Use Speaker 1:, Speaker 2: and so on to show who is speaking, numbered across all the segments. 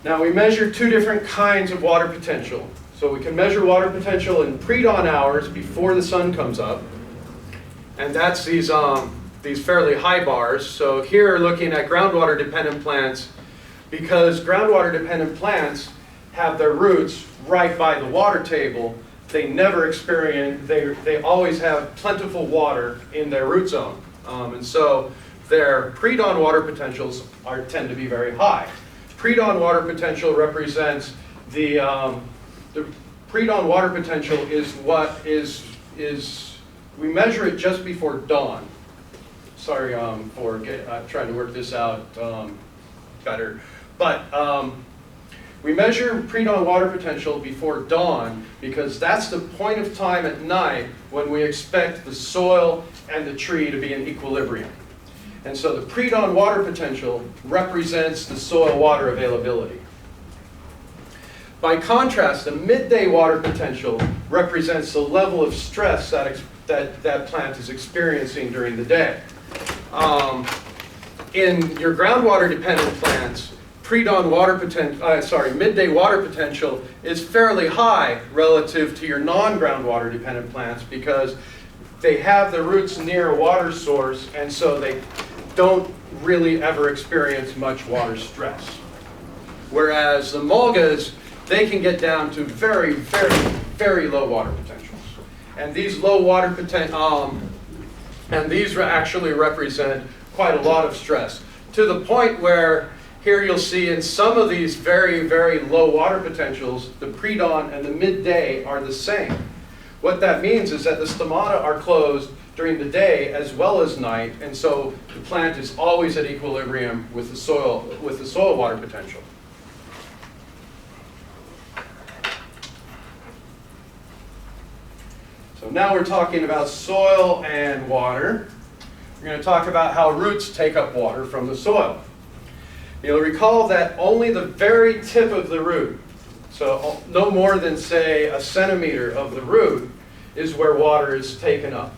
Speaker 1: Now we measure two different kinds of water potential. So we can measure water potential in pre-dawn hours before the sun comes up. And that's these fairly high bars. So here looking at groundwater dependent plants, because groundwater dependent plants have their roots right by the water table, they never experience, they always have plentiful water in their root zone. And so their pre-dawn water potentials tend to be very high. Pre-dawn water potential represents the pre-dawn water potential is what is we measure it just before dawn. Sorry for trying to work this out better. But we measure pre-dawn water potential before dawn because that's the point of time at night when we expect the soil and the tree to be in equilibrium. And so the pre-dawn water potential represents the soil water availability. By contrast, the midday water potential represents the level of stress that plant is experiencing during the day. In your groundwater dependent plants, pre-dawn water midday water potential is fairly high relative to your non-groundwater dependent plants because they have their roots near a water source, and so they don't really ever experience much water stress. Whereas the mulgas, they can get down to very, very, very low water potentials. And these low water and these actually represent quite a lot of stress, to the point where here you'll see in some of these very, very low water potentials, the pre-dawn and the midday are the same. What that means is that the stomata are closed during the day as well as night, and so the plant is always at equilibrium with the soil water potential. So now we're talking about soil and water. We're going to talk about how roots take up water from the soil. You'll recall that only the very tip of the root, so no more than, say, a centimeter of the root, is where water is taken up.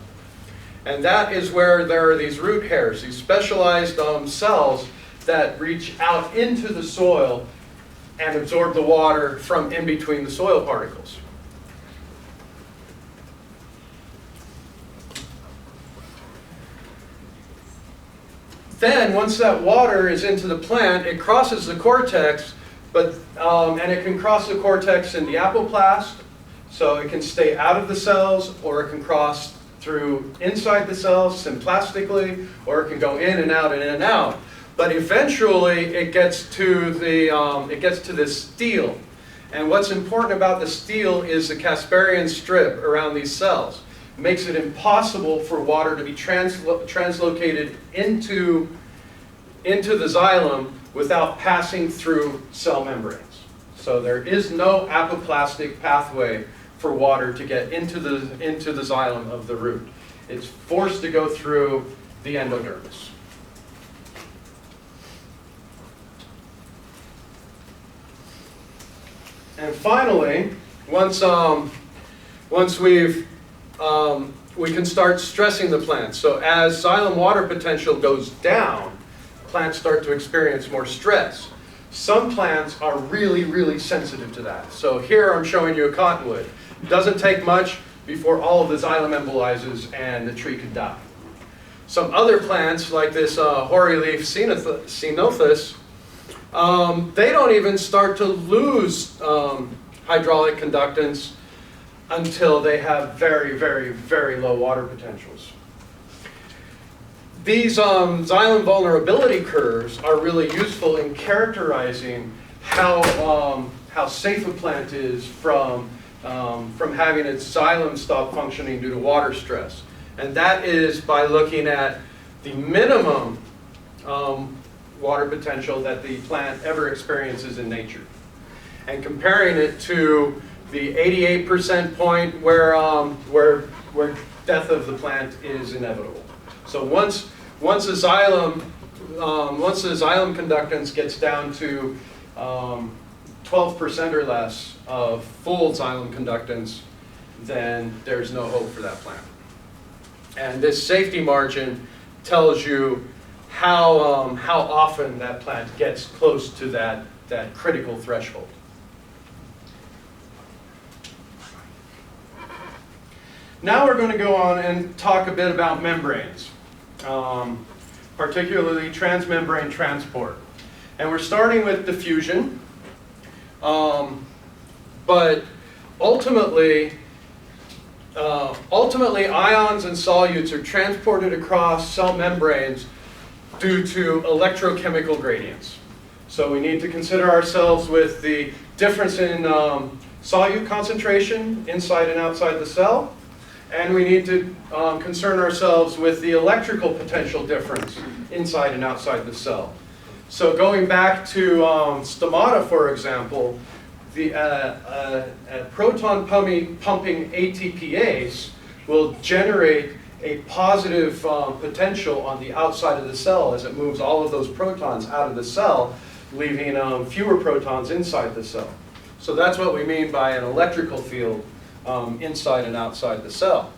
Speaker 1: And that is where there are these root hairs, these specialized cells that reach out into the soil and absorb the water from in between the soil particles. Then, once that water is into the plant, it crosses the cortex, and it can cross the cortex in the apoplast, so it can stay out of the cells, or it can cross through inside the cells symplastically, or it can go in and out and in and out. But eventually, it gets to this stele. And what's important about the stele is the Casparian strip around these cells. It makes it impossible for water to be translocated into the xylem without passing through cell membranes. So there is no apoplastic pathway for water to get into the xylem of the root. It's forced to go through the endodermis. And finally, once we can start stressing the plants. So as xylem water potential goes down, plants start to experience more stress. Some plants are really, really sensitive to that. So here I'm showing you a cottonwood. It doesn't take much before all of the xylem embolizes and the tree could die. Some other plants, like this hoary leaf ceanothus, they don't even start to lose hydraulic conductance until they have very, very, very low water potentials. These xylem vulnerability curves are really useful in characterizing how safe a plant is from having its xylem stop functioning due to water stress. And that is by looking at the minimum water potential that the plant ever experiences in nature, and comparing it to the 88% point where death of the plant is inevitable. So once the xylem conductance gets down to 12% or less of full xylem conductance, then there's no hope for that plant. And this safety margin tells you how often that plant gets close to that critical threshold. Now we're going to go on and talk a bit about membranes, particularly transmembrane transport. And we're starting with diffusion, but ultimately ions and solutes are transported across cell membranes due to electrochemical gradients. So we need to consider ourselves with the difference in solute concentration inside and outside the cell, and we need to concern ourselves with the electrical potential difference inside and outside the cell. So going back to stomata, for example, the proton pumping ATPase will generate a positive potential on the outside of the cell as it moves all of those protons out of the cell, leaving fewer protons inside the cell. So that's what we mean by an electrical field inside and outside the cell.